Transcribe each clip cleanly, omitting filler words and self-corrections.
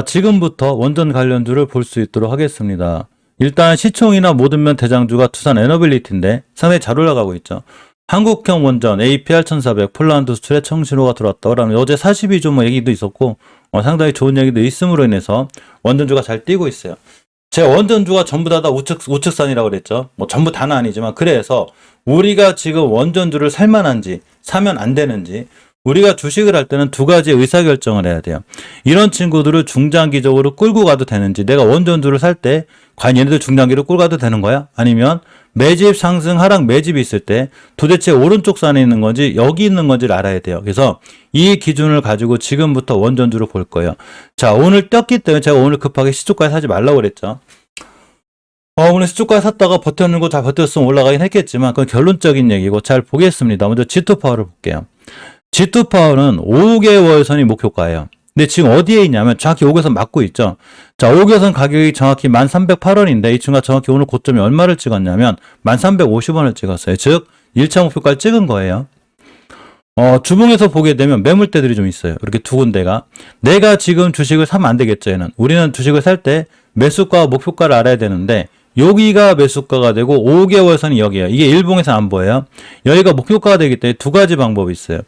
지금부터 원전 관련주를 볼 수 있도록 하겠습니다. 일단 시총이나 모든 면 대장주가 두산 에너빌리티인데 상당히 잘 올라가고 있죠. 한국형 원전 APR 1400 폴란드 수출에 청신호가 들어왔다라는 어제 42조 뭐 얘기도 있었고 상당히 좋은 얘기도 있음으로 인해서 원전주가 잘 뛰고 있어요. 제 원전주가 전부 다 우측산이라고 그랬죠. 뭐 전부 다는 아니지만 그래서 우리가 지금 원전주를 살만한지 사면 안 되는지 우리가 주식을 할 때는 두 가지 의사결정을 해야 돼요. 이런 친구들을 중장기적으로 끌고 가도 되는지 내가 원전주를 살 때 과연 얘네들 중장기로 끌고 가도 되는 거야? 아니면 매집 상승 하락 매집이 있을 때 도대체 오른쪽 산에 있는 건지 여기 있는 건지를 알아야 돼요. 그래서 이 기준을 가지고 지금부터 원전주를 볼 거예요. 자, 오늘 떴기 때문에 제가 오늘 급하게 시초가에 사지 말라고 그랬죠. 오늘 시초가에 샀다가 버텼는 거 잘 버텼으면 올라가긴 했겠지만 그건 결론적인 얘기고 잘 보겠습니다. 먼저 G2파워를 볼게요. G2파워는 5개월선이 목표가예요. 근데 지금 어디에 있냐면 정확히 5개선 맞고 있죠. 자, 5개선 가격이 정확히 1308원인데 이 친구가 정확히 오늘 고점이 얼마를 찍었냐면 1350원을 찍었어요. 즉 1차 목표가를 찍은 거예요. 주봉에서 보게 되면 매물대들이 좀 있어요. 이렇게 두 군데가. 내가 지금 주식을 사면 안 되겠죠, 얘는. 우리는 주식을 살 때 매수가와 목표가를 알아야 되는데 여기가 매수가가 되고 5개월 선이 여기에요. 이게 일봉에서 안 보여요. 여기가 목표가가 되기 때문에 두 가지 방법이 있어요.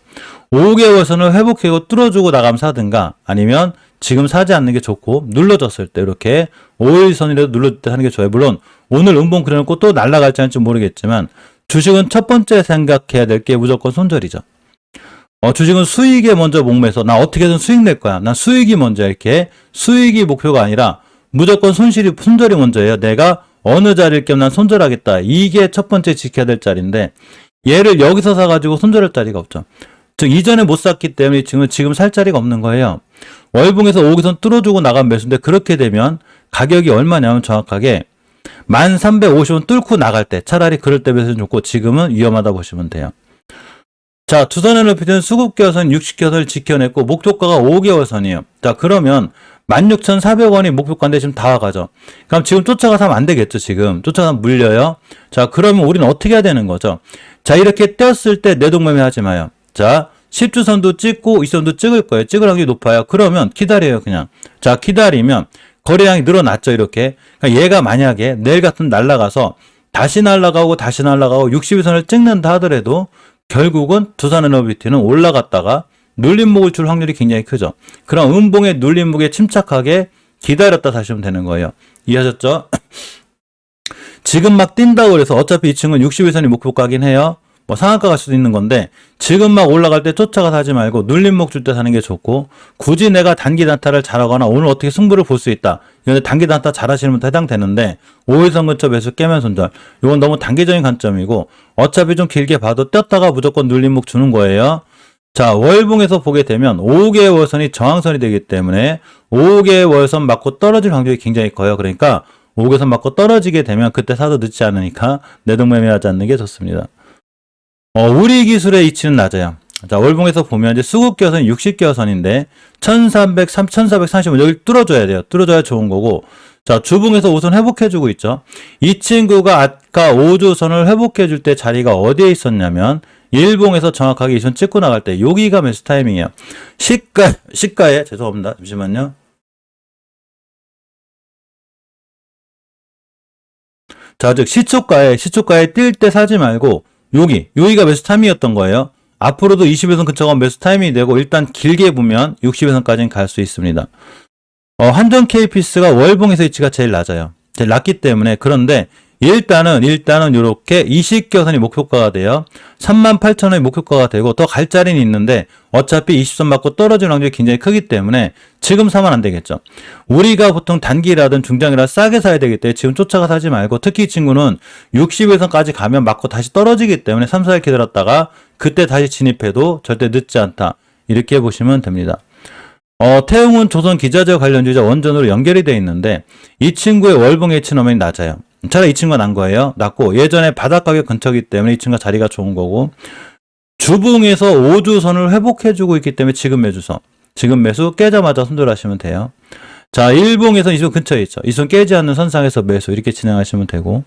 5개월 선을 회복하고 뚫어주고 나가면 사든가 아니면 지금 사지 않는 게 좋고 눌러졌을 때 이렇게 5일 선이라도 눌러줄 때 하는 게 좋아요. 물론 오늘 음봉 그려놓고 또 날아갈지 않을지 모르겠지만 주식은 첫 번째 생각해야 될 게 무조건 손절이죠. 주식은 수익에 먼저 목매서 나 어떻게든 수익 낼 거야. 난 수익이 먼저 이렇게 수익이 목표가 아니라 무조건 손절이 먼저예요. 내가 어느 자리일 겸 난 손절하겠다. 이게 첫 번째 지켜야 될 자리인데 얘를 여기서 사가지고 손절할 자리가 없죠. 즉 이전에 못 샀기 때문에 지금 살 자리가 없는 거예요. 월봉에서 5기선 뚫어주고 나간 매수인데 그렇게 되면 가격이 얼마냐면 정확하게 1350원 뚫고 나갈 때 차라리 그럴 때 매수는 좋고 지금은 위험하다 보시면 돼요. 자, 두산에너비는 수급개선 60개선을 지켜냈고 목표가가 5개월 선이에요. 자, 그러면 16,400원이 목표가인데 지금 다 와가죠. 그럼 지금 쫓아가서 하면 안 되겠죠, 지금. 쫓아가면 물려요. 자, 그러면 우리는 어떻게 해야 되는 거죠? 자, 이렇게 떼었을 때 내동매매 하지 마요. 자, 10주선도 찍고 2선도 찍을 거예요. 찍을 확률이 높아요. 그러면 기다려요, 그냥. 자, 기다리면 거래량이 늘어났죠, 이렇게. 그러니까 얘가 만약에 내일 같은 날아가서 다시 날아가고 60일선을 찍는다 하더라도 결국은 두산에너비티는 올라갔다가 눌림목을 줄 확률이 굉장히 크죠. 그럼 음봉의 눌림목에 침착하게 기다렸다 사시면 되는 거예요. 이해하셨죠? 지금 막 뛴다고 그래서 어차피 이 친구는 60일선이 목표가긴 해요. 뭐 상한가 갈 수도 있는 건데 지금 막 올라갈 때 쫓아가 사지 말고 눌림목 줄 때 사는 게 좋고 굳이 내가 단기 단타를 잘하거나 오늘 어떻게 승부를 볼 수 있다. 이건 단기 단타 잘하시는 분도 해당되는데 5일선 근처 매수 깨면 손절. 이건 너무 단기적인 관점이고 어차피 좀 길게 봐도 떴다가 무조건 눌림목 주는 거예요. 자, 월봉에서 보게 되면 5개월선이 저항선이 되기 때문에 5개월선 맞고 떨어질 확률이 굉장히 커요. 그러니까 5개월선 맞고 떨어지게 되면 그때 사도 늦지 않으니까 내동매매하지 않는 게 좋습니다. 우리 기술의 이치는 낮아요. 자, 월봉에서 보면 이제 수급개선이 60개선인데 1430원 여기 뚫어줘야 돼요. 뚫어줘야 좋은 거고. 자, 주봉에서 우선 회복해주고 있죠. 이 친구가 아까 5주선을 회복해줄 때 자리가 어디에 있었냐면 일봉에서 정확하게 이 선 찍고 나갈 때 여기가 매수 타이밍이에요. 시가에 죄송합니다. 잠시만요. 자, 즉 시초가에 뛸 때 사지 말고 여기가 매수 타이밍이었던 거예요. 앞으로도 20일선 근처가 매수 타이밍이 되고 일단 길게 보면 60일선까지는 갈 수 있습니다. 한전 KPS가 월봉에서 위치가 제일 낮아요. 제일 낮기 때문에 그런데 일단은 이렇게 20개선이 목표가가 돼요. 38,000원이 목표가가 되고 더 갈 자리는 있는데 어차피 20선 맞고 떨어지는 확률이 굉장히 크기 때문에 지금 사면 안 되겠죠. 우리가 보통 단기라든 중장기라 싸게 사야 되기 때문에 지금 쫓아가 사지 말고 특히 이 친구는 60일선까지 가면 맞고 다시 떨어지기 때문에 3, 4일 기다렸다가 그때 다시 진입해도 절대 늦지 않다. 이렇게 보시면 됩니다. 태웅은 조선 기자재 관련주자 원전으로 연결이 되어 있는데 이 친구의 월봉 H너머니 낮아요. 차라리 이 친구가 난 거예요. 낮고 예전에 바닥 가격 근처이기 때문에 이 친구가 자리가 좋은 거고 주봉에서 5주선을 회복해주고 있기 때문에 지금 매수 깨자마자 손절하시면 돼요. 자, 일봉에서 이 선 근처에 있죠. 이 선 깨지 않는 선상에서 매수 이렇게 진행하시면 되고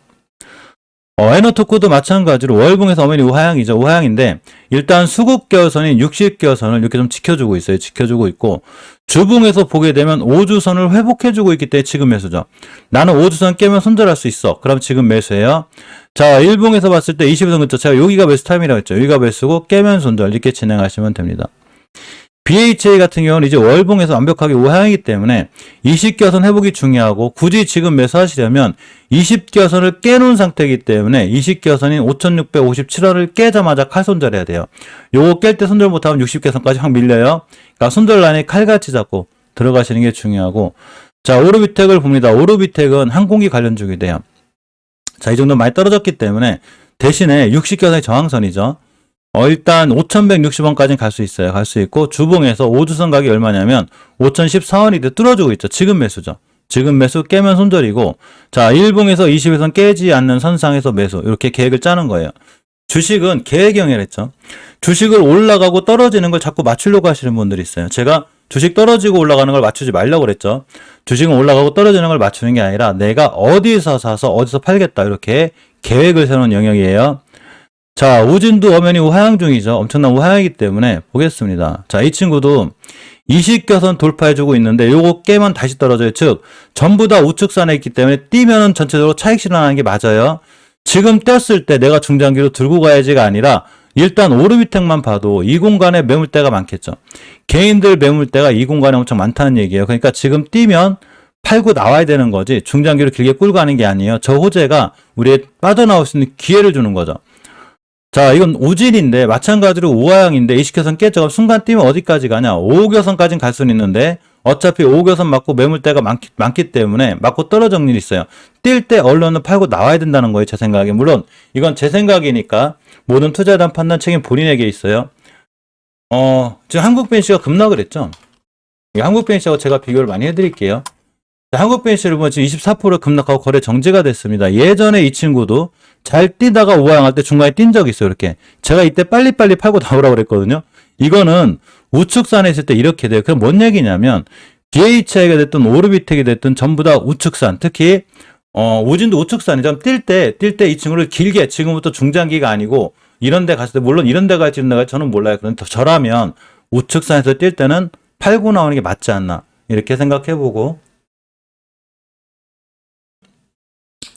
에너토크도 마찬가지로 월봉에서 엄연히 우하향이죠. 우하향인데 일단 수급겨선인 60겨선을 이렇게 좀 지켜주고 있어요. 지켜주고 있고 주봉에서 보게 되면 5주선을 회복해주고 있기 때문에 지금 매수죠. 나는 5주선 깨면 손절할 수 있어. 그럼 지금 매수해요. 자, 일봉에서 봤을 때 20선 근처 제가 여기가 매수 타임이라고 했죠. 여기가 매수고 깨면 손절 이렇게 진행하시면 됩니다. BHA 같은 경우는 이제 월봉에서 완벽하게 우하향이기 때문에 20겨선 회복이 중요하고 굳이 지금 매수하시려면 20겨선을 깨놓은 상태이기 때문에 20겨선인 5,657원을 깨자마자 칼 손절해야 돼요. 요거 깰 때 손절 못하면 60겨선까지 확 밀려요. 그러니까 손절 라인에 칼같이 잡고 들어가시는 게 중요하고 자, 오르비텍을 봅니다. 오르비텍은 항공기 관련주이 돼요. 자, 이 정도 많이 떨어졌기 때문에 대신에 60겨선이 저항선이죠. 일단 5,160원까지는 갈 수 있어요. 갈 수 있고 주봉에서 5주선 가격이 얼마냐면 5,014원이 뚫어주고 있죠. 지금 매수죠. 지금 매수 깨면 손절이고 자, 일봉에서 20에선 깨지 않는 선상에서 매수 이렇게 계획을 짜는 거예요. 주식은 계획형이랬죠. 주식을 올라가고 떨어지는 걸 자꾸 맞추려고 하시는 분들이 있어요. 제가 주식 떨어지고 올라가는 걸 맞추지 말라고 그랬죠. 주식은 올라가고 떨어지는 걸 맞추는 게 아니라 내가 어디서 사서 어디서 팔겠다 이렇게 계획을 세우는 영역이에요. 자, 우진도 엄연히 우하향 중이죠. 엄청난 우하향이기 때문에 보겠습니다. 자, 이 친구도 20겨선 돌파해주고 있는데 요거 깨면 다시 떨어져요. 즉 전부 다 우측선에 있기 때문에 뛰면은 전체적으로 차익 실현하는 게 맞아요. 지금 뗐을 때 내가 중장기로 들고 가야지가 아니라 일단 오르비텍만 봐도 이 공간에 매물대가 많겠죠. 개인들 매물대가 이 공간에 엄청 많다는 얘기예요. 그러니까 지금 뛰면 팔고 나와야 되는 거지 중장기로 길게 끌고 가는 게 아니에요. 저 호재가 우리의 빠져나올 수 있는 기회를 주는 거죠. 자, 이건 우진인데 마찬가지로 우하향인데 20겨선 깨져 순간 뛰면 어디까지 가냐? 5겨선까지는 갈 수는 있는데 어차피 5겨선 맞고 매물대가 많기 때문에 맞고 떨어질 일이 있어요. 뛸 때 언론은 팔고 나와야 된다는 거예요. 제 생각에. 물론 이건 제 생각이니까 모든 투자에 대한 판단 책임 본인에게 있어요. 지금 한국벤시가 급락을 했죠. 한국벤시하고 제가 비교를 많이 해드릴게요. 한국벤시를 보면 지금 24% 급락하고 거래 정지가 됐습니다. 예전에 이 친구도 잘 뛰다가 우하향할 때 중간에 뛴 적이 있어요. 이렇게. 제가 이때 빨리빨리 팔고 나오라고 그랬거든요. 이거는 우측산에 있을 때 이렇게 돼요. 그럼 뭔 얘기냐면 BHI가 됐든 오르비텍이 됐든 전부 다 우측산. 특히 우진도 우측산이죠. 뛸 때 이 친구를 길게 지금부터 중장기가 아니고 이런 데 갔을 때 물론 이런 데 갈지 이런 데 갈지 저는 몰라요. 그런데 저라면 우측산에서 뛸 때는 팔고 나오는 게 맞지 않나 이렇게 생각해보고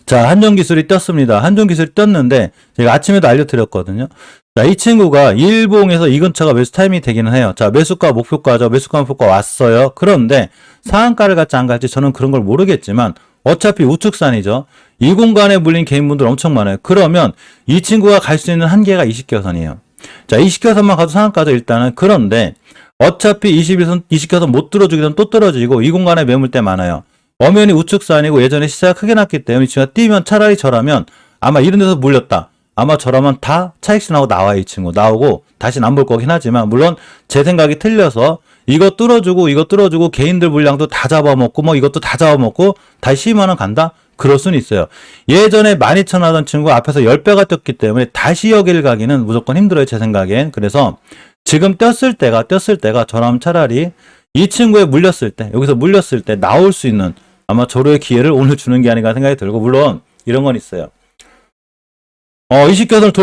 자, 한전기술이 떴습니다. 한전기술이 떴는데 제가 아침에도 알려드렸거든요. 자, 이 친구가 일봉에서 이 근처가 매수 타이밍이 되기는 해요. 자, 매수가 목표가죠. 매수가 목표가 왔어요. 그런데 상한가를 갈지 안 갈지 저는 그런 걸 모르겠지만 어차피 우측산이죠. 이 공간에 물린 개인분들 엄청 많아요. 그러면 이 친구가 갈 수 있는 한계가 20겨선이에요. 자, 20겨선만 가도 상한가죠, 일단은. 그런데 어차피 20겨선 못 들어주기는 또 떨어지고 이 공간에 매물대 많아요. 엄연히 우측산이고 예전에 시세가 크게 났기 때문에 지금 뛰면 차라리 저라면 아마 이런 데서 물렸다. 아마 저라면 다 차익신하고 나와요. 이 친구. 나오고 다시는 안 볼 거긴 하지만 물론 제 생각이 틀려서 이거 뚫어주고 개인들 물량도 다 잡아먹고 뭐 이것도 다 잡아먹고 다시 12만원 간다? 그럴 수는 있어요. 예전에 12,000원 하던 친구가 앞에서 10배가 떴기 때문에 다시 여길 가기는 무조건 힘들어요. 제 생각엔. 그래서 지금 떴을 때가 저라면 차라리 이 친구에 물렸을 때 여기서 물렸을 때 나올 수 있는 아마 저로의 기회를 오늘 주는 게 아닌가 생각이 들고 물론 이런 건 있어요. 20겨선을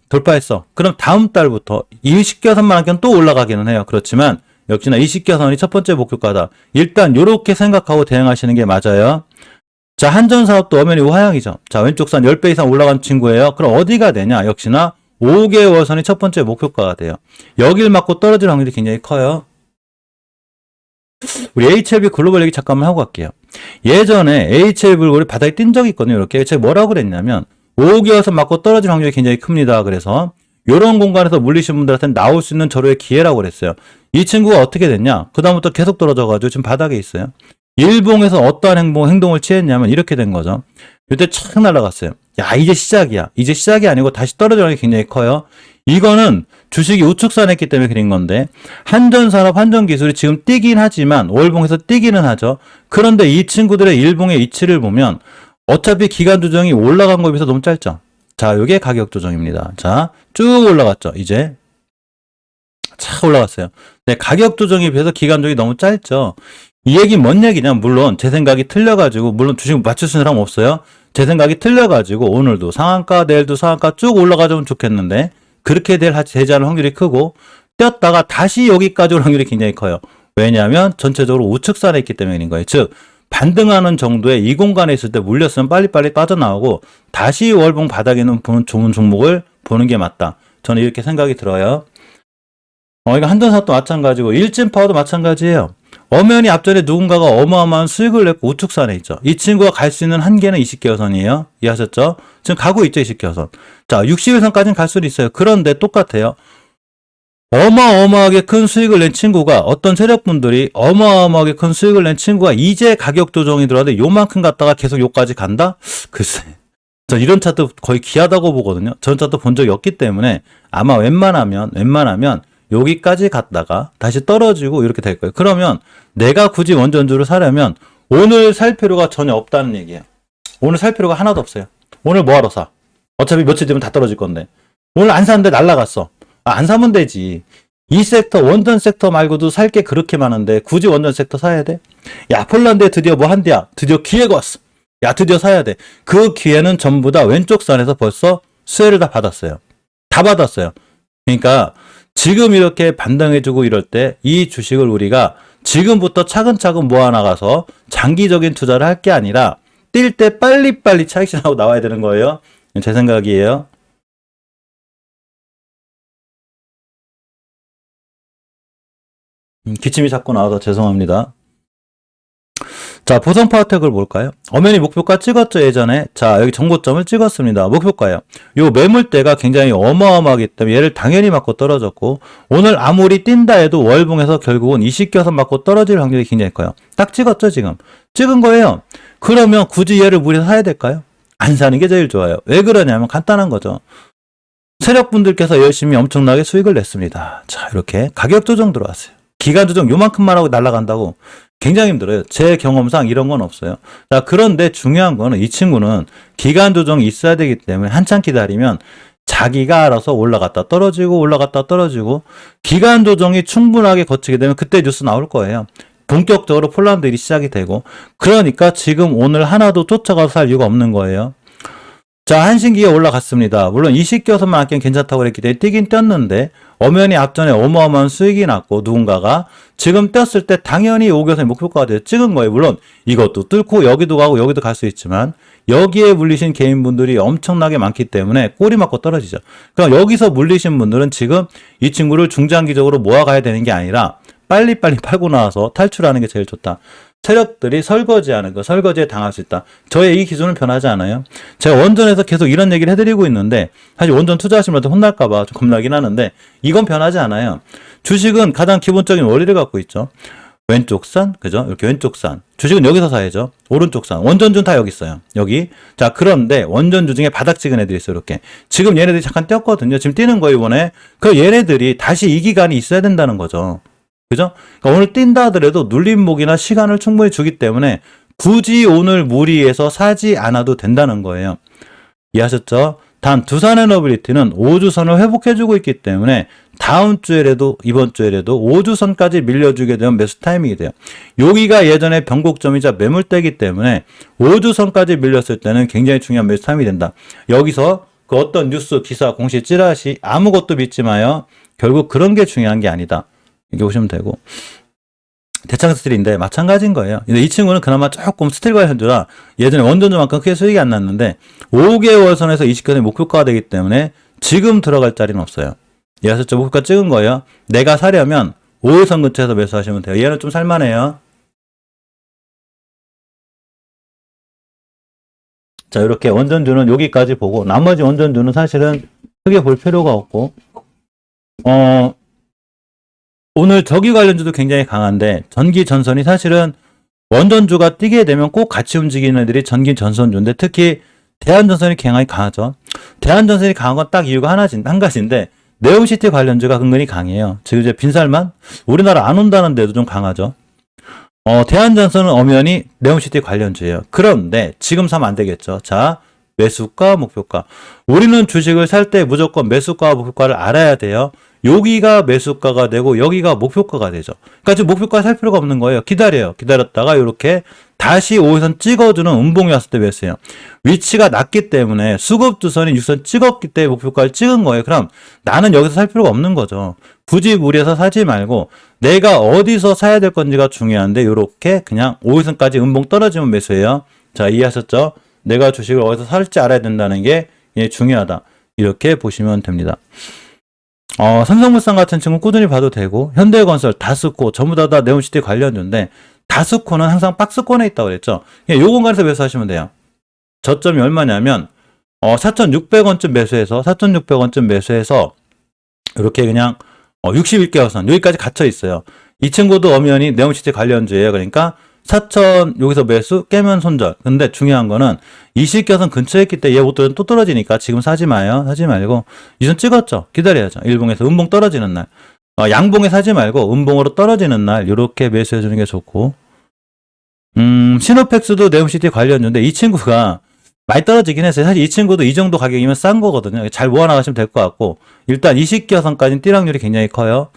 돌파했어. 그럼 다음 달부터 20겨선만 하면 또 올라가기는 해요. 그렇지만 역시나 20겨선이 첫 번째 목표가다. 일단 요렇게 생각하고 대응하시는 게 맞아요. 자, 한전사업도 엄연히 우하향이죠. 자, 왼쪽 산 10배 이상 올라간 친구예요. 그럼 어디가 되냐? 역시나 5개월선이 첫 번째 목표가가 돼요. 여길 맞고 떨어질 확률이 굉장히 커요. 우리 HLB 글로벌 얘기 잠깐만 하고 갈게요. 예전에 HLB 글로벌이 바닥에 뛴 적이 있거든요. 이렇게 제가 뭐라고 그랬냐면 5개월선 맞고 떨어질 확률이 굉장히 큽니다. 그래서 이런 공간에서 물리신 분들한테는 나올 수 있는 저로의 기회라고 그랬어요. 이 친구가 어떻게 됐냐? 그 다음부터 계속 떨어져가지고 지금 바닥에 있어요. 일봉에서 어떠한 행동을 취했냐면 이렇게 된 거죠. 이때 착 날아갔어요. 야, 이제 시작이야. 이제 시작이 아니고 다시 떨어지는 게 굉장히 커요. 이거는 주식이 우측산했기 때문에 그린 건데 한전산업, 한전기술이 지금 뛰긴 하지만 월봉에서 뛰기는 하죠. 그런데 이 친구들의 일봉의 이치를 보면 어차피 기간 조정이 올라간 거에 비해서 너무 짧죠. 자, 이게 가격 조정입니다. 자, 쭉 올라갔죠. 이제 착 올라갔어요. 네, 가격 조정에 비해서 기간 조정이 너무 짧죠. 이 얘기 뭔 얘기냐? 물론 제 생각이 틀려가지고, 물론 주식 맞출 수 있는 사람 없어요. 제 생각이 틀려가지고 오늘도 상한가, 내일도 상한가 쭉 올라가주면 좋겠는데 그렇게 되지 않을 확률이 크고, 뛰었다가 다시 여기까지 올 확률이 굉장히 커요. 왜냐하면 전체적으로 우측선에 있기 때문인 거예요. 즉 반등하는 정도의 이 공간에 있을 때 물렸으면 빨리빨리 빠져나오고 다시 월봉 바닥에 있는 좋은 종목을 보는 게 맞다. 저는 이렇게 생각이 들어요. 이거 한전사도 마찬가지고 일진파워도 마찬가지예요. 엄연히 앞전에 누군가가 어마어마한 수익을 냈고 우측선에 있죠. 이 친구가 갈 수 있는 한계는 20개선이에요. 이해하셨죠? 지금 가고 있죠, 20개선. 자, 60일선까지는 갈 수도 있어요. 그런데 똑같아요. 어마어마하게 큰 수익을 낸 친구가, 어떤 세력분들이 어마어마하게 큰 수익을 낸 친구가 이제 가격 조정이 들어왔는데 요만큼 갔다가 계속 요까지 간다? 글쎄. 저 이런 차트 거의 귀하다고 보거든요. 저런 차트 본 적이 없기 때문에 아마 웬만하면 여기까지 갔다가 다시 떨어지고 이렇게 될 거예요. 그러면 내가 굳이 원전주를 사려면 오늘 살 필요가 전혀 없다는 얘기예요. 오늘 살 필요가 하나도 없어요. 오늘 뭐하러 사? 어차피 며칠 뒤면 다 떨어질 건데. 오늘 안 샀는데 날라갔어. 안 사면 되지. 이 섹터, 원전 섹터 말고도 살 게 그렇게 많은데 굳이 원전 섹터 사야 돼? 야, 폴란드에 드디어 뭐 한대야? 드디어 기회가 왔어. 야, 드디어 사야 돼. 그 기회는 전부 다 왼쪽 선에서 벌써 수혜를 다 받았어요. 다 받았어요. 그러니까 지금 이렇게 반등해주고 이럴 때 이 주식을 우리가 지금부터 차근차근 모아나가서 장기적인 투자를 할 게 아니라 뛸 때 빨리빨리 차익실하고 나와야 되는 거예요. 제 생각이에요. 기침이 자꾸 나와서 죄송합니다. 자, 보성파워텍을 볼까요? 엄연히 목표가 찍었죠, 예전에. 자, 여기 정고점을 찍었습니다. 목표가요. 요 매물대가 굉장히 어마어마하기 때문에 얘를 당연히 맞고 떨어졌고, 오늘 아무리 뛴다 해도 월봉에서 결국은 20개선 맞고 떨어질 확률이 굉장히 커요. 딱 찍었죠, 지금. 찍은 거예요. 그러면 굳이 얘를 무리해서 사야 될까요? 안 사는 게 제일 좋아요. 왜 그러냐면 간단한 거죠. 세력분들께서 열심히 엄청나게 수익을 냈습니다. 자, 이렇게 가격 조정 들어왔어요. 기간 조정 요만큼만 하고 날아간다고 굉장히 힘들어요. 제 경험상 이런 건 없어요. 자, 그런데 중요한 거는 이 친구는 기간 조정이 있어야 되기 때문에 한참 기다리면 자기가 알아서 올라갔다 떨어지고 기간 조정이 충분하게 거치게 되면 그때 뉴스 나올 거예요. 본격적으로 폴란드 일이 시작이 되고, 그러니까 지금 오늘 하나도 쫓아가서 살 이유가 없는 거예요. 자, 한신기에 올라갔습니다. 물론 20개선만 아끼면 괜찮다고 그랬기 때문에 뛰긴 뛰었는데 엄연히 앞전에 어마어마한 수익이 났고 누군가가 지금 떴을 때 당연히 5개선이 목표가가 돼서 찍은 거예요. 물론 이것도 뚫고 여기도 가고 여기도 갈 수 있지만 여기에 물리신 개인분들이 엄청나게 많기 때문에 꼬리 맞고 떨어지죠. 그럼 여기서 물리신 분들은 지금 이 친구를 중장기적으로 모아가야 되는 게 아니라 빨리빨리 팔고 나와서 탈출하는 게 제일 좋다. 세력들이 설거지하는 거, 설거지에 당할 수 있다. 저의 이 기준은 변하지 않아요. 제가 원전에서 계속 이런 얘기를 해드리고 있는데 사실 원전 투자하시는 분한테 혼날까봐 좀 겁나긴 하는데 이건 변하지 않아요. 주식은 가장 기본적인 원리를 갖고 있죠. 왼쪽 산, 그죠? 이렇게 왼쪽 산. 주식은 여기서 사야죠. 오른쪽 산. 원전주는 다 여기 있어요. 여기. 자, 그런데 원전주 중에 바닥 찍은 애들이 있어요. 이렇게. 지금 얘네들이 잠깐 뛰었거든요. 지금 뛰는 거예요, 이번에. 그 얘네들이 다시 이 기간이 있어야 된다는 거죠. 그죠? 그러니까 오늘 뛴다 하더라도 눌림목이나 시간을 충분히 주기 때문에 굳이 오늘 무리해서 사지 않아도 된다는 거예요. 이해하셨죠? 단 두산에너빌리티는 5주선을 회복해주고 있기 때문에 다음 주에라도 이번 주에라도 5주선까지 밀려주게 되면 매수 타이밍이 돼요. 여기가 예전에 변곡점이자 매물대이기 때문에 5주선까지 밀렸을 때는 굉장히 중요한 매수 타이밍이 된다. 여기서 그 어떤 뉴스, 기사, 공시, 찌라시 아무것도 믿지 마요. 결국 그런 게 중요한 게 아니다. 이렇게 보시면 되고, 대창 스틸인데 마찬가지인 거예요. 근데 이 친구는 그나마 조금 스틸과 현주라 예전에 원전주만큼 크게 수익이 안 났는데 5개월 선에서 20개선이 목표가가 되기 때문에 지금 들어갈 자리는 없어요. 이해하셨죠? 목표가 찍은 거예요. 내가 사려면 5일선 근처에서 매수하시면 돼요. 얘는 좀 살만해요. 자, 이렇게 원전주는 여기까지 보고 나머지 원전주는 사실은 크게 볼 필요가 없고, 오늘 전기 관련주도 굉장히 강한데 전기 전선이 사실은 원전주가 뛰게 되면 꼭 같이 움직이는 애들이 전기 전선주인데 특히 대한전선이 굉장히 강하죠. 대한전선이 강한 건 딱 이유가 한 가지인데 네옴시티 관련주가 은근히 강해요. 지금 이제 빈살만 우리나라 안 온다는데도 좀 강하죠. 대한전선은 엄연히 네옴시티 관련주예요. 그런데 지금 사면 안 되겠죠. 자, 매수가, 목표가. 우리는 주식을 살 때 무조건 매수가와 목표가를 알아야 돼요. 여기가 매수가가 되고 여기가 목표가가 되죠. 그러니까 지금 목표가 살 필요가 없는 거예요. 기다려요. 기다렸다가 이렇게 다시 5일선 찍어주는 음봉이 왔을 때 매수해요. 위치가 낮기 때문에 수급주선이 6선 찍었기 때문에 목표가를 찍은 거예요. 그럼 나는 여기서 살 필요가 없는 거죠. 굳이 무리해서 사지 말고 내가 어디서 사야 될 건지가 중요한데 이렇게 그냥 5일선까지 음봉 떨어지면 매수해요. 자, 이해하셨죠? 내가 주식을 어디서 살지 알아야 된다는 게 중요하다. 이렇게 보시면 됩니다. 삼성물산 같은 친구는 꾸준히 봐도 되고 현대건설, 다스코 전부 다 네옴시티 관련주인데 다스코는 항상 박스권에 있다고 그랬죠. 요 공간에서 매수하시면 돼요. 저점이 얼마냐면 4,600원쯤 매수해서 4,600원쯤 매수해서 이렇게 그냥 61개월선 여기까지 갇혀 있어요. 이 친구도 엄연히 네옴시티 관련주예요. 그러니까 4,000 여기서 매수 깨면 손절. 근데 중요한 거는 20개선 근처에 있기 때문에 얘 못 또 떨어지니까 지금 사지 마요. 사지 말고 이선 찍었죠. 기다려야죠. 일봉에서 음봉 떨어지는 날. 양봉에 사지 말고 음봉으로 떨어지는 날 이렇게 매수해 주는 게 좋고. 시노팩스도 네옴시티 관련주인데 이 친구가 많이 떨어지긴 했어요. 사실 이 친구도 이 정도 가격이면 싼 거거든요. 잘 모아나가시면 될 것 같고 일단 20개선까지는 뛸 확률이 굉장히 커요.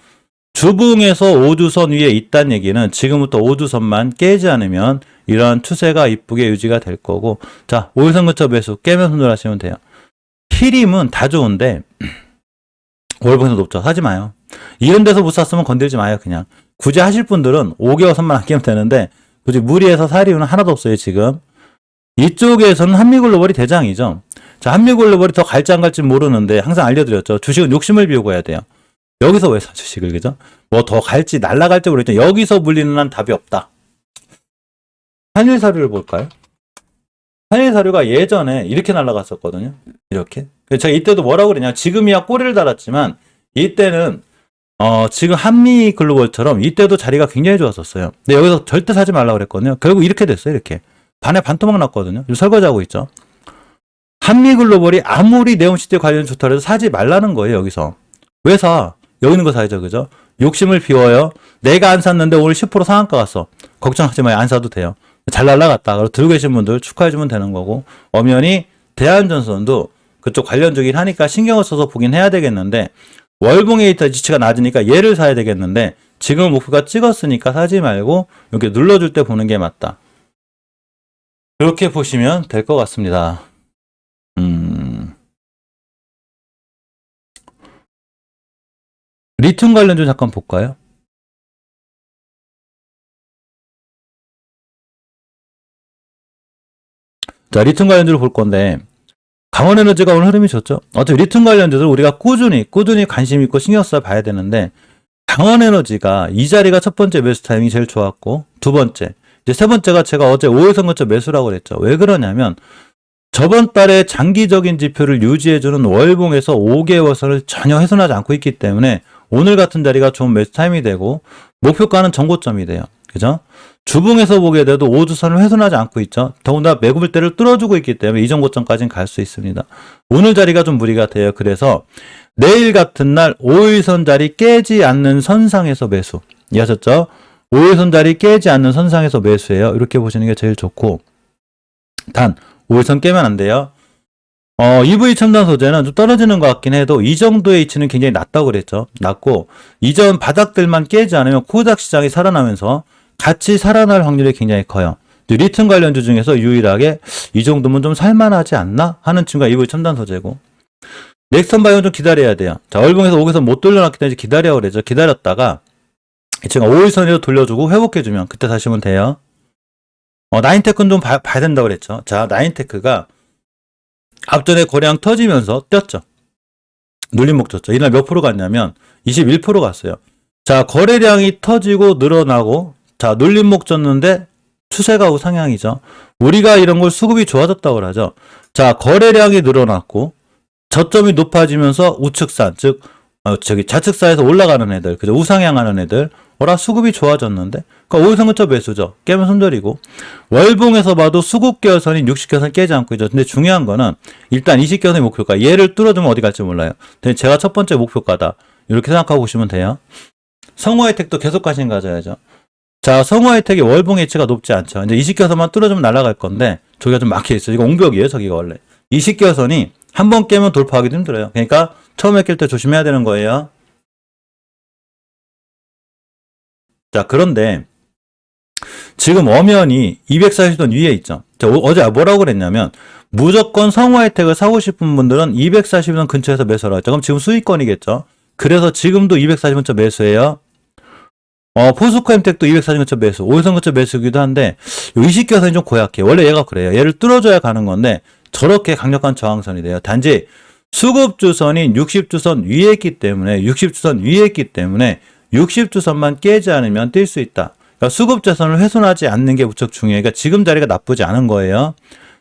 주봉에서 5주선 위에 있다는 얘기는 지금부터 5주선만 깨지 않으면 이러한 추세가 이쁘게 유지가 될 거고 자 5일선 근처 매수 깨면 손절하시면 돼요. 히림은 다 좋은데 월봉에서 높죠. 사지 마요. 이런 데서 못 샀으면 건들지 마요. 그냥 굳이 하실 분들은 5개월선만 아끼면 되는데 굳이 무리해서 살 이유는 하나도 없어요. 지금 이쪽에서는 한미글로벌이 대장이죠. 자 한미글로벌이 더 갈지 안 갈지 모르는데 항상 알려드렸죠. 주식은 욕심을 비우고 해야 돼요. 여기서 왜 사 주식을 그죠? 뭐 더 갈지 날라갈지 모르겠죠. 여기서 물리는 한 답이 없다. 한일사료를 볼까요? 한일사료가 예전에 이렇게 날라갔었거든요. 이렇게. 제가 이때도 뭐라고 그러냐. 지금이야 꼬리를 달았지만 이때는 지금 한미글로벌처럼 이때도 자리가 굉장히 좋았었어요. 근데 여기서 절대 사지 말라고 그랬거든요. 결국 이렇게 됐어요. 이렇게. 반에 반토막 났거든요. 설거지하고 있죠. 한미글로벌이 아무리 네옴시티 관련 좋다 해도 사지 말라는 거예요. 여기서. 왜 사? 여기 있는 거 사야죠. 그죠? 욕심을 비워요. 내가 안 샀는데 오늘 10% 상한가 갔어. 걱정하지 마요. 안 사도 돼요. 잘 날라갔다. 그리고 들고 계신 분들 축하해주면 되는 거고 엄연히 대한전선도 그쪽 관련주긴 하니까 신경을 써서 보긴 해야 되겠는데 월봉에 있다 지치가 낮으니까 얘를 사야 되겠는데 지금 목표가 찍었으니까 사지 말고 이렇게 눌러줄 때 보는 게 맞다. 그렇게 보시면 될 것 같습니다. 리튬 관련주 잠깐 볼까요? 자, 리튬 관련주를 볼 건데 강원에너지가 오늘 흐름이 좋죠. 어차피 리튬 관련주들 우리가 꾸준히 관심 있고 신경 써 봐야 되는데 강원에너지가 이 자리가 첫 번째 매수 타이밍이 제일 좋았고 두 번째 이제 세 번째가 제가 어제 5일선 근처 매수라고 그랬죠. 왜 그러냐면 저번 달에 장기적인 지표를 유지해주는 월봉에서 5개월선을 전혀 훼손하지 않고 있기 때문에 오늘 같은 자리가 좋은 매수 타임이 되고 목표가는 정고점이 돼요. 그죠? 주봉에서 보게 돼도 5주선을 훼손하지 않고 있죠. 더군다나 매국일대를 뚫어주고 있기 때문에 이 정고점까지는 갈 수 있습니다. 오늘 자리가 좀 무리가 돼요. 그래서 내일 같은 날 5일선 자리 깨지 않는 선상에서 매수. 이해하셨죠? 5일선 자리 깨지 않는 선상에서 매수해요. 이렇게 보시는 게 제일 좋고 단 5일선 깨면 안 돼요. EV 첨단 소재는 좀 떨어지는 것 같긴 해도 이 정도의 위치는 굉장히 낮다고 그랬죠. 낮고 이전 바닥들만 깨지 않으면 코스닥 시장이 살아나면서 같이 살아날 확률이 굉장히 커요. 리튬 관련주 중에서 유일하게 이 정도면 좀 살만하지 않나 하는 친구가 EV 첨단 소재고 넥스턴 바이오는 좀 기다려야 돼요. 자, 월봉에서 5개선 못 돌려놨기 때문에 기다려야 그러죠. 기다렸다가 이 친구가 5일선으로 돌려주고 회복해주면 그때 사시면 돼요. 나인테크는 좀 봐야 된다고 그랬죠. 자, 나인테크가 앞전에 거래량 터지면서 뛰었죠. 눌림목 줬죠. 이날 몇 프로 갔냐면 21% 갔어요. 자, 거래량이 터지고 늘어나고 자, 눌림목 줬는데 추세가 우상향이죠. 우리가 이런 걸 수급이 좋아졌다고 하죠. 자, 거래량이 늘어났고 저점이 높아지면서 우측산 즉 좌측사에서 올라가는 애들 그죠? 우상향하는 애들 수급이 좋아졌는데 그러니까 5일선 근처 매수죠. 깨면 손절이고 월봉에서 봐도 수급계열선이 60개선 깨지 않고 있죠. 근데 중요한 거는 일단 20개선의 목표가 얘를 뚫어주면 어디 갈지 몰라요. 근데 제가 첫 번째 목표가다. 이렇게 생각하고 보시면 돼요. 성우하이텍도 계속 관심 가져야죠. 자, 성우하이텍이 월봉 예치가 높지 않죠. 이제 20개선만 뚫어주면 날아갈 건데 저기가 좀 막혀있어요. 이거 옹벽이에요. 저기가 원래. 20개선이 한 번 깨면 돌파하기도 힘들어요. 그러니까 처음에 깰 때 조심해야 되는 거예요. 자, 그런데 지금 엄연히 240선 위에 있죠. 어제 뭐라고 그랬냐면 무조건 성우 혜택을 사고 싶은 분들은 240선 근처에서 매수하라 했죠. 그럼 지금 수익권이겠죠. 그래서 지금도 240선 근처 매수해요. 포스코 혜택도 240선 근처 매수, 5일선 근처 매수기도 한데 20개선이 좀 고약해. 원래 얘가 그래요. 얘를 뚫어줘야 가는 건데 저렇게 강력한 저항선이 돼요. 단지 수급주선이 60주선 위에 있기 때문에 60주선만 깨지 않으면 뛸 수 있다. 그러니까 수급자선을 훼손하지 않는 게 무척 중요해요. 그러니까 지금 자리가 나쁘지 않은 거예요.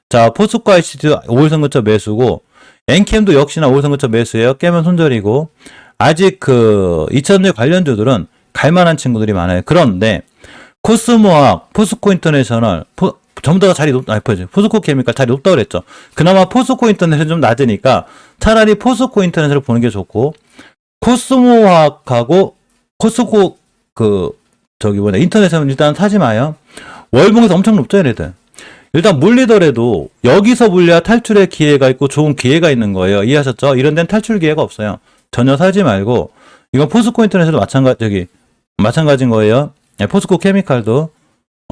자, 포스코 ICT도 5일선 근처 매수고, 엔캠도 역시나 5일선 근처 매수예요. 깨면 손절이고, 아직 2000년 관련주들은 갈만한 친구들이 많아요. 그런데 코스모학, 포스코 인터내셔널, 전부 다 자리 포스코 케미칼 자리 높다고 그랬죠. 그나마 포스코 인터넷은 좀 낮으니까 차라리 포스코 인터넷을 보는 게 좋고, 코스모학하고 코스코 인터넷에는 일단 사지 마요. 월봉에서 엄청 높죠, 얘네들. 일단 물리더라도 여기서 물려야 탈출의 기회가 있고 좋은 기회가 있는 거예요. 이해하셨죠? 이런 데는 탈출 기회가 없어요. 전혀 사지 말고, 이건 포스코 인터넷에도 마찬가지인 거예요. 네, 포스코 케미칼도,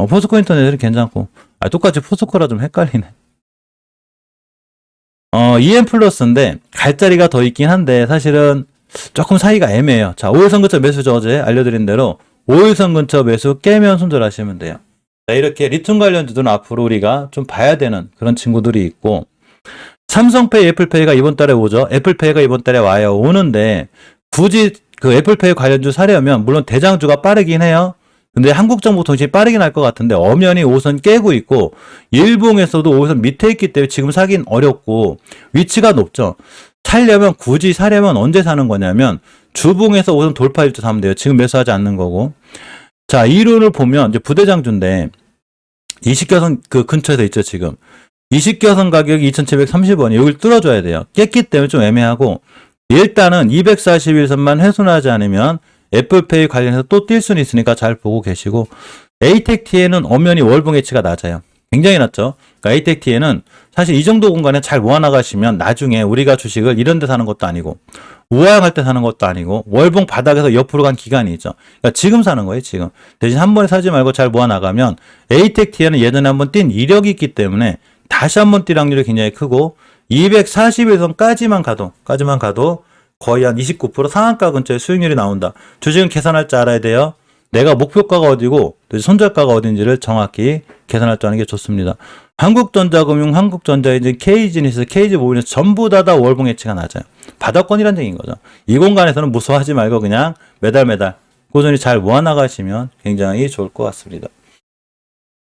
포스코 인터넷은 괜찮고, 똑같이 포스코라 좀 헷갈리네. EM 플러스인데, 갈 자리가 더 있긴 한데, 사실은 조금 사이가 애매해요. 자, 5일선 근처 매수죠. 어제 알려드린 대로 5일선 근처 매수 깨면 손절하시면 돼요. 자, 이렇게 리튬 관련주들은 앞으로 우리가 좀 봐야 되는 그런 친구들이 있고, 삼성페이, 애플페이가 이번 달에 오죠. 애플페이가 이번 달에 와요. 오는데 굳이 애플페이 관련주 사려면 물론 대장주가 빠르긴 해요. 근데 한국정보통신이 빠르긴 할 것 같은데 엄연히 5선 깨고 있고 일봉에서도 5선 밑에 있기 때문에 지금 사긴 어렵고 위치가 높죠. 굳이 사려면 언제 사는 거냐면 주봉에서 5선 돌파일 때 사면 돼요. 지금 매수하지 않는 거고. 자, 이론을 보면 이제 부대장주인데 20개선 근처에서 있죠, 지금. 20개선 가격이 2,730원이 여기를 뚫어줘야 돼요. 깼기 때문에 좀 애매하고 일단은 241선만 훼손하지 않으면 애플페이 관련해서 또 뛸 수는 있으니까 잘 보고 계시고, 에이텍티에는 엄연히 월봉 해치가 낮아요. 굉장히 낮죠. 그러니까 에이텍티에는 사실 이 정도 공간에 잘 모아나가시면 나중에 우리가 주식을 이런 데 사는 것도 아니고 우하향할 때 사는 것도 아니고 월봉 바닥에서 옆으로 간 기간이 있죠. 그러니까 지금 사는 거예요, 지금. 대신 한 번에 사지 말고 잘 모아나가면 에이텍티에는 예전에 한번 뛴 이력이 있기 때문에 다시 한번 뛸 확률이 굉장히 크고 241선까지만 가도 거의 한 29% 상한가 근처에 수익률이 나온다. 주식은 계산할 줄 알아야 돼요. 내가 목표가가 어디고 손절가가 어딘지를 정확히 계산할 줄 아는 게 좋습니다. 한국전자금융, 한국전자인증, KG니스, KG모비너스 전부 다 월봉 해치가 낮아요. 바닥권이란 얘기인 거죠. 이 공간에서는 무서워하지 말고 그냥 매달 꾸준히 잘 모아나가시면 굉장히 좋을 것 같습니다.